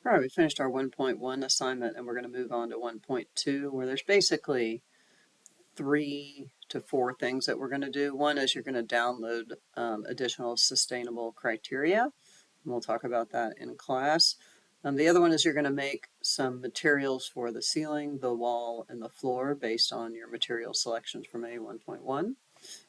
All right, we finished our 1.1 assignment and we're going to move on to 1.2 where there's basically 3 to 4 things that we're going to do. One is you're going to download additional sustainable criteria. And we'll talk about that in class. The other one is you're going to make some materials for the ceiling, the wall, and the floor based on your material selections from A1.1.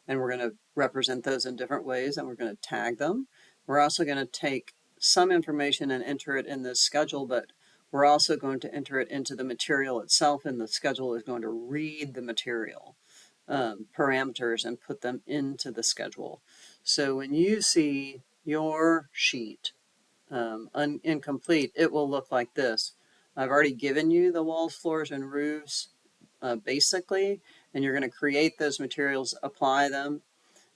And we're going to represent those in different ways and we're going to tag them. We're also going to take some information and enter it in this schedule, but we're also going to enter it into the material itself, and the schedule is going to read the material parameters and put them into the schedule. So when you see your sheet incomplete, it will look like this. I've already given you the walls, floors, and roofs basically, and you're going to create those materials, apply them,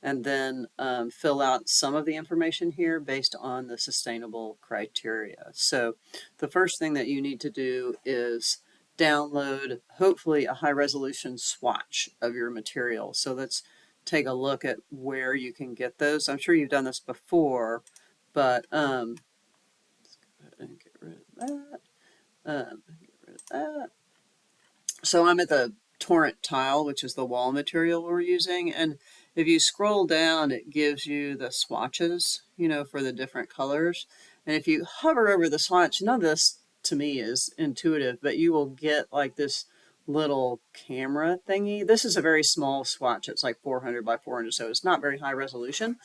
and then fill out some of the information here based on the sustainable criteria. So the first thing that you need to do is download, hopefully, a high resolution swatch of your material. So let's take a look at where you can get those. I'm sure you've done this before, but let's go ahead and get rid of that. Get rid of that. So I'm at the torrent tile, which is the wall material we're using, and if you scroll down, it gives you the swatches, for the different colors. And if you hover over the swatch, none of this to me is intuitive, but you will get like this little camera thingy. This is a very small swatch. It's like 400 by 400, so it's not very high resolution.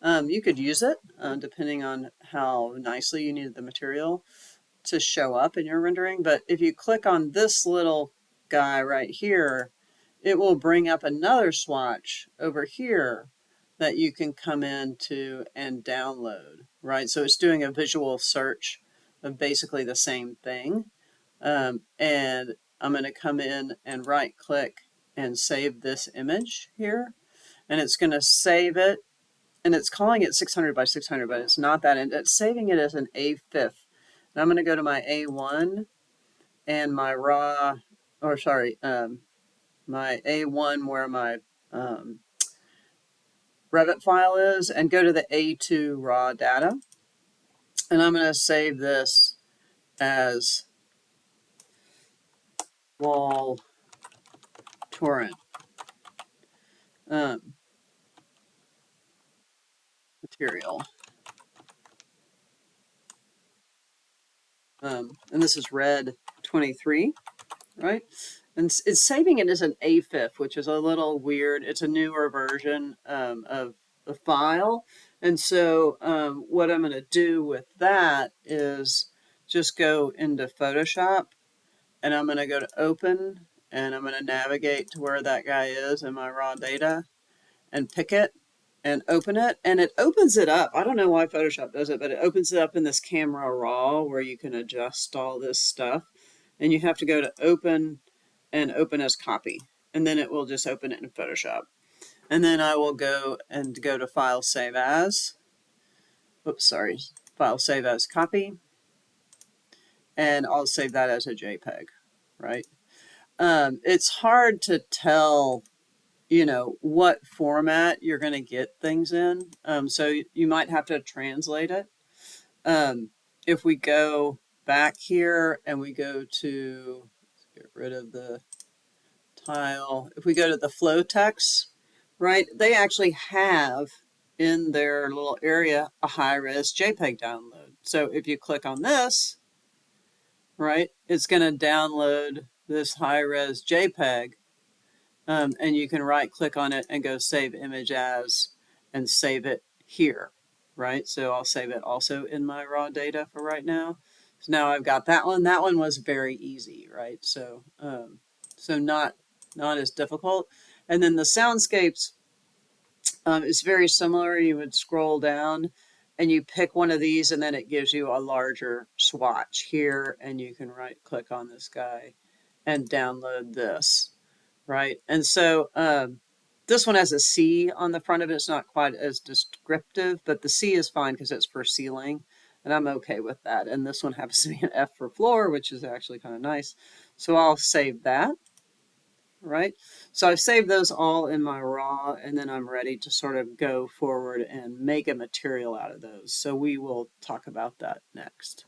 You could use it depending on how nicely you needed the material to show up in your rendering. But if you click on this little guy right here, it will bring up another swatch over here that you can come into and download, right? So it's doing a visual search of basically the same thing. And I'm going to come in and right click and save this image here. And it's going to save it. And it's calling it 600 by 600, but it's not that. And it's saving it as an A5. And I'm going to go to my A1 and my raw, or sorry, my A1 where my Revit file is, and go to the A2 raw data. And I'm going to save this as wall torrent material. And this is red 23, right? And it's saving it as an AFIF, which is a little weird. It's a newer version of the file. And so what I'm going to do with that is just go into Photoshop, and I'm going to go to Open, and I'm going to navigate to where that guy is in my raw data and pick it and open it, and it opens it up. I don't know why Photoshop does it, but it opens it up in this camera raw where you can adjust all this stuff. And you have to go to Open and Open as Copy, and then it will just open it in Photoshop. And then I will go to File, Save As. Oops, sorry. File, Save As, Copy. And I'll save that as a JPEG, right? It's hard to tell what format you're going to get things in. So you might have to translate it. If we go back here and we go to, let's get rid of the tile. If we go to the flow text, right, they actually have in their little area a high-res JPEG download. So if you click on this, right, it's going to download this high-res JPEG. And you can right click on it and go save image as and save it here, right? So I'll save it also in my raw data for right now. So now I've got that one. That one was very easy, right? So not as difficult. And then the soundscapes is very similar. You would scroll down and you pick one of these, and then it gives you a larger swatch here, and you can right click on this guy and download this. Right, and so this one has a C on the front of it. It's not quite as descriptive, but the C is fine because it's for ceiling, and I'm okay with that. And this one happens to be an F for floor, which is actually kind of nice. So I'll save that, right? So I've saved those all in my raw, and then I'm ready to sort of go forward and make a material out of those. So we will talk about that next.